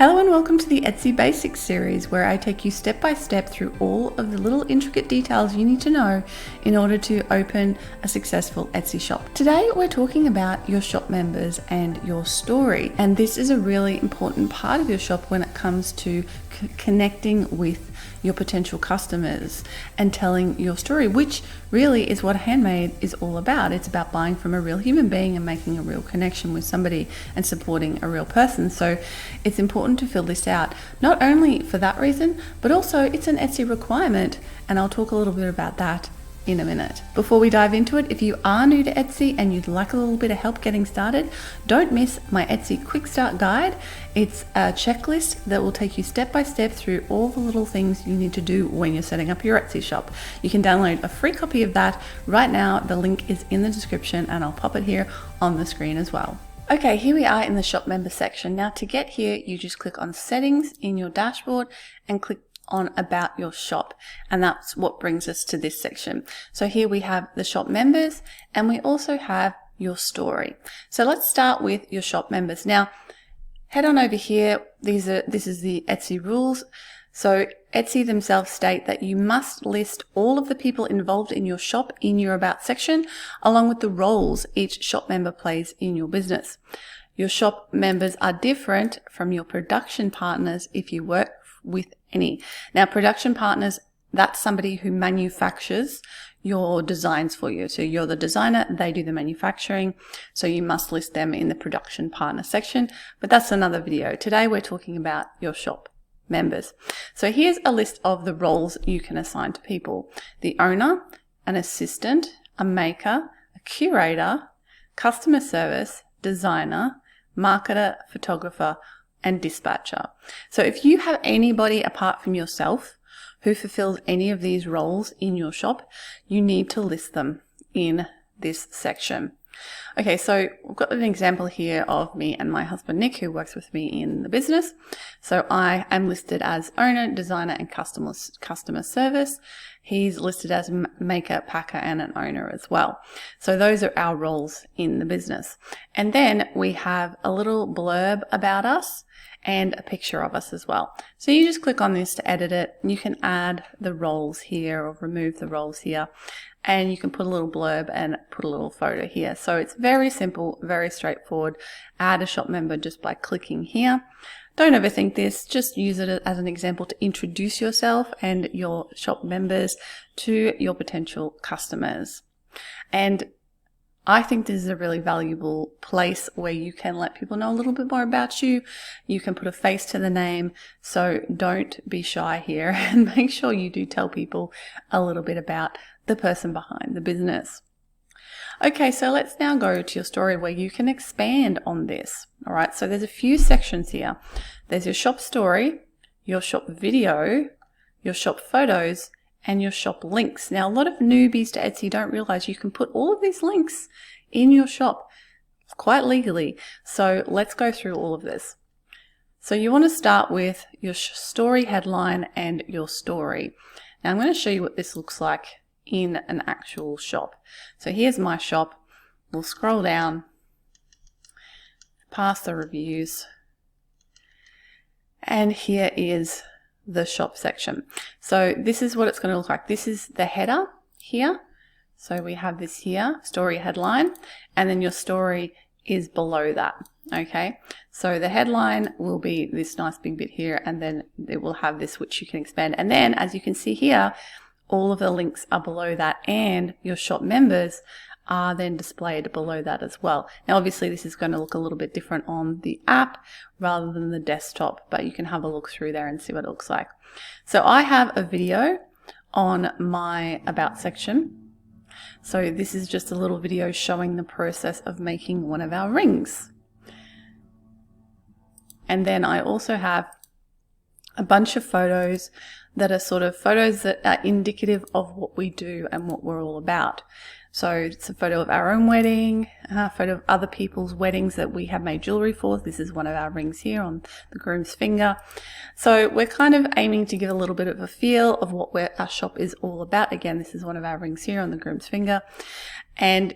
Hello and welcome to the Etsy Basics series, where I take you step by step through all of the little intricate details you need to know in order to open a successful Etsy shop. Today we're talking about your shop members and your story, and this is a really important part of your shop when it comes to connecting with your potential customers and telling your story, which really is what Handmade is all about. It's about buying from a real human being and making a real connection with somebody and supporting a real person. So it's important to fill this out, not only for that reason, but also it's an Etsy requirement, and I'll talk a little bit about that in a minute. Before we dive into it, if you are new to Etsy and you'd like a little bit of help getting started, don't miss my Etsy Quick Start Guide. It's a checklist that will take you step by step through all the little things you need to do when you're setting up your Etsy shop. You can download a free copy of that right now. The link is in the description and I'll pop it here on the screen as well. Okay, here we are in the shop member section. Now to get here, you just click on settings in your dashboard and click on about your shop, and that's what brings us to this section. So here we have the shop members and we also have your story. So let's start with your shop members. Now head on over here. This is the Etsy rules. So Etsy themselves state that you must list all of the people involved in your shop in your about section, along with the roles each shop member plays in your business. Your shop members are different from your production partners if you work with any. Now, production partners, that's somebody who manufactures your designs for you. So you're the designer, they do the manufacturing. So you must list them in the production partner section, but that's another video. Today we're talking about your shop members. So here's a list of the roles you can assign to people: the owner, an assistant, a maker, a curator, customer service, designer, marketer, photographer, and dispatcher. So if you have anybody apart from yourself who fulfills any of these roles in your shop, you need to list them in this section. Okay, so we've got an example here of me and my husband Nick, who works with me in the business. So I am listed as owner, designer, and customer service. He's listed as maker, packer, and an owner as well. So those are our roles in the business. And then we have a little blurb about us and a picture of us as well. So you just click on this to edit it. You can add the roles here or remove the roles here, and you can put a little blurb and put a little photo here. So it's very simple, very straightforward. Add a shop member just by clicking here. Don't overthink this, just use it as an example to introduce yourself and your shop members to your potential customers. And I think this is a really valuable place where you can let people know a little bit more about you. You can put a face to the name, so don't be shy here and make sure you do tell people a little bit about the person behind the business. Okay, so let's now go to your story where you can expand on this. All right, so there's a few sections here. There's your shop story, your shop video, your shop photos, and your shop links. Now, a lot of newbies to Etsy don't realize you can put all of these links in your shop quite legally. So let's go through all of this. So you want to start with your story headline and your story. Now I'm going to show you what this looks like in an actual shop. So here's my shop. We'll scroll down past the reviews, and here is the shop section. So this is what it's going to look like. This is the header here. So we have this here, story headline, and then your story is below that. Okay, so the headline will be this nice big bit here, and then it will have this which you can expand. And then as you can see here, all of the links are below that, and your shop members are then displayed below that as well. Now obviously this is going to look a little bit different on the app rather than the desktop, but you can have a look through there and see what it looks like. So I have a video on my about section. So this is just a little video showing the process of making one of our rings. And then I also have a bunch of photos that are sort of photos that are indicative of what we do and what we're all about. So it's a photo of our own wedding, a photo of other people's weddings that we have made jewelry for. This is one of our rings here on the groom's finger. So we're kind of aiming to give a little bit of a feel of what our shop is all about. Again, this is one of our rings here on the groom's finger. And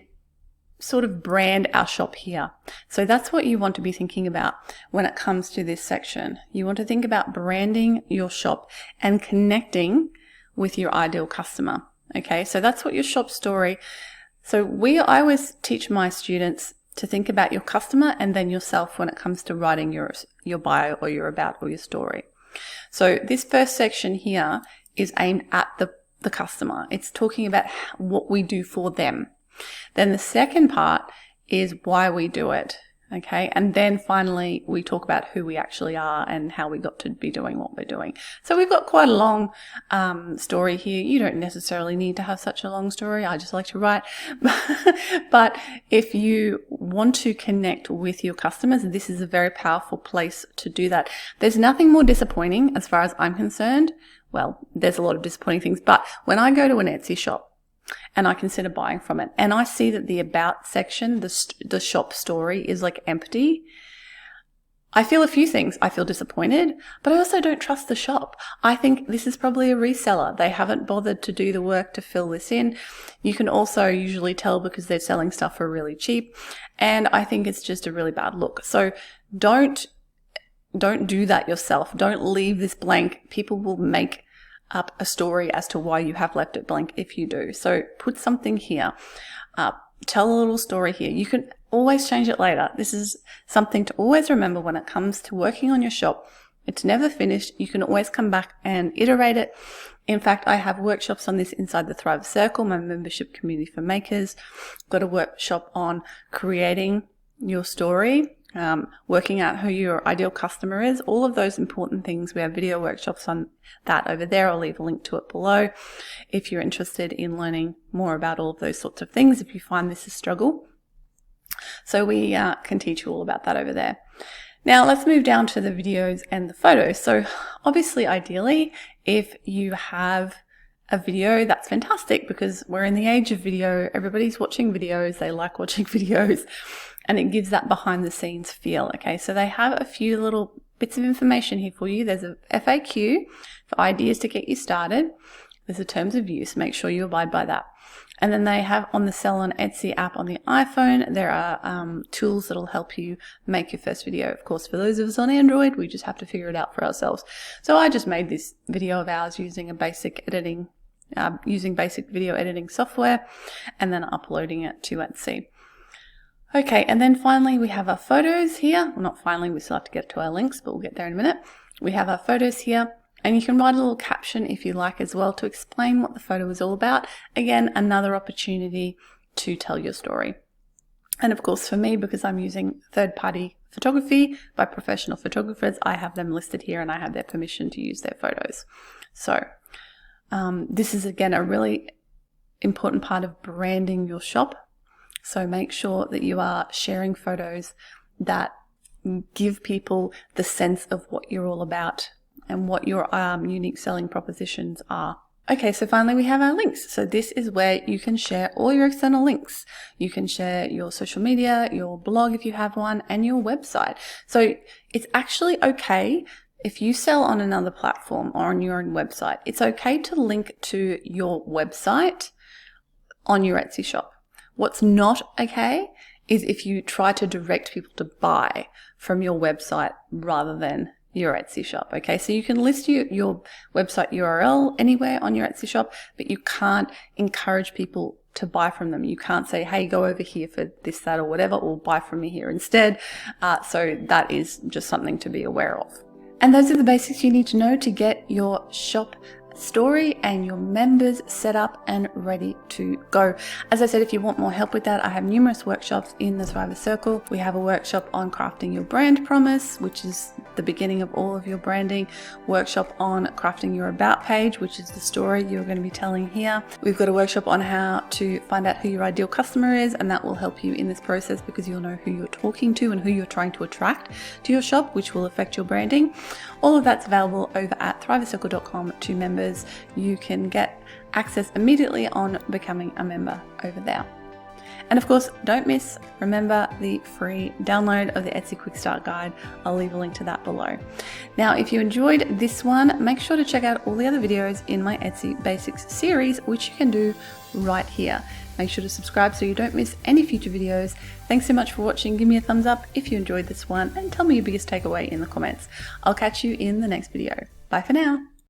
sort of brand our shop here. So that's what you want to be thinking about when it comes to this section. You want to think about branding your shop and connecting with your ideal customer. Okay, so that's what your shop story. So I always teach my students to think about your customer and then yourself when it comes to writing your bio or your about or your story. So this first section here is aimed at the customer. It's talking about what we do for them. Then the second part is why we do it, okay? And then finally, we talk about who we actually are and how we got to be doing what we're doing. So we've got quite a long story here. You don't necessarily need to have such a long story. I just like to write. But if you want to connect with your customers, this is a very powerful place to do that. There's nothing more disappointing as far as I'm concerned. Well, there's a lot of disappointing things, but when I go to an Etsy shop, and I consider buying from it, and I see that the about section, the shop story is like empty, I feel a few things. I feel disappointed, but I also don't trust the shop. I think this is probably a reseller. They haven't bothered to do the work to fill this in. You can also usually tell because they're selling stuff for really cheap, and I think it's just a really bad look. So don't do that yourself. Don't leave this blank. People will make up a story as to why you have left it blank if you do. So put something here. Tell a little story here. You can always change it later. This is something to always remember when it comes to working on your shop. It's never finished. You can always come back and iterate it. In fact, I have workshops on this inside the Thrive Circle, my membership community for makers. Got a workshop on creating your story, working out who your ideal customer is, all of those important things. We have video workshops on that over there. I'll leave a link to it below if you're interested in learning more about all of those sorts of things, if you find this a struggle. So we can teach you all about that over there. Now let's move down to the videos and the photos. So obviously, ideally, if you have a video, that's fantastic because we're in the age of video. Everybody's watching videos. They like watching videos. And it gives that behind the scenes feel. Okay, so they have a few little bits of information here for you. There's a FAQ for ideas to get you started. There's a terms of use. Make sure you abide by that. And then they have on the Sell on Etsy app on the iPhone, there are tools that'll help you make your first video. Of course, for those of us on Android, we just have to figure it out for ourselves. So I just made this video of ours using basic video editing software and then uploading it to Etsy. Okay, and then finally we have our photos here. Well, not finally, we still have to get to our links, but we'll get there in a minute. We have our photos here, and you can write a little caption if you like as well to explain what the photo is all about. Again, another opportunity to tell your story. And of course, for me, because I'm using third-party photography by professional photographers, I have them listed here and I have their permission to use their photos. So this is, again, a really important part of branding your shop. So make sure that you are sharing photos that give people the sense of what you're all about and what your unique selling propositions are. Okay, so finally we have our links. So this is where you can share all your external links. You can share your social media, your blog if you have one, and your website. So it's actually okay if you sell on another platform or on your own website. It's okay to link to your website on your Etsy shop. What's not okay is if you try to direct people to buy from your website rather than your Etsy shop. Okay, so you can list your website URL anywhere on your Etsy shop, but you can't encourage people to buy from them. You can't say, hey, go over here for this, that, or whatever, or buy from me here instead. So that is just something to be aware of. And those are the basics you need to know to get your shop story and your members set up and ready to go. As I said, if you want more help with that, I have numerous workshops in the Thrive Circle. We have a workshop on crafting your brand promise, which is the beginning of all of your branding, workshop on crafting your about page, which is the story you're going to be telling here. We've got a workshop on how to find out who your ideal customer is, and that will help you in this process because you'll know who you're talking to and who you're trying to attract to your shop, which will affect your branding. All of that's available over at thrivecircle.com to members. You can get access immediately on becoming a member over there. And of course, don't miss, remember, the free download of the Etsy Quick Start Guide. I'll leave a link to that below. Now, if you enjoyed this one, make sure to check out all the other videos in my Etsy Basics series, which you can do right here. Make sure to subscribe so you don't miss any future videos. Thanks so much for watching. Give me a thumbs up if you enjoyed this one and tell me your biggest takeaway in the comments. I'll catch you in the next video. Bye for now.